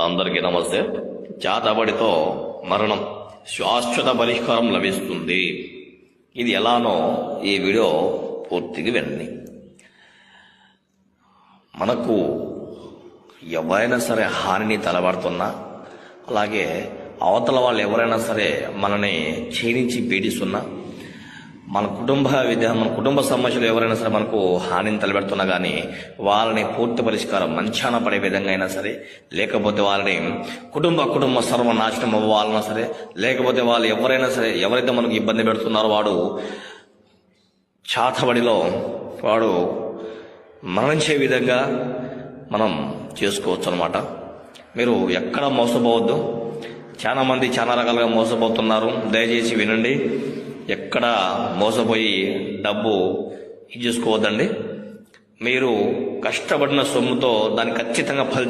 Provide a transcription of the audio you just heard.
అందరికీ నమస్తే. చేతబడితో మరణం శాశ్వత పరిష్కారం లభిస్తుంది. ఇది ఎలానో ఈ వీడియో పూర్తిగా వినండి. మనకు ఎవరైనా సరే హానిని తలబడుతున్నా, అలాగే అవతల వాళ్ళు ఎవరైనా సరే మనని క్షీణించి పీడిస్తున్నా, మన కుటుంబ సమస్యలు ఎవరైనా సరే మనకు హానిని తలబెడుతున్నా కానీ వాళ్ళని పూర్తి పరిష్కారం మంచాన పడే విధంగా అయినా సరే, లేకపోతే వాళ్ళని కుటుంబ సర్వనాశనం అవ్వాలన్నా సరే, లేకపోతే వాళ్ళు ఎవరైతే మనకు ఇబ్బంది పెడుతున్నారో వాడు చాతబడిలో వాడు మరణించే విధంగా మనం చేసుకోవచ్చు అన్నమాట. మీరు ఎక్కడ మోసపోవద్దు. చాలా మంది చాలా రకాలుగా మోసపోతున్నారు. దయచేసి వినండి. ఎక్కడ మోసపోయి డబ్బు ఇచ్చేసుకోవద్దండి. మీరు కష్టపడిన సొమ్ముతో దాన్ని ఖచ్చితంగా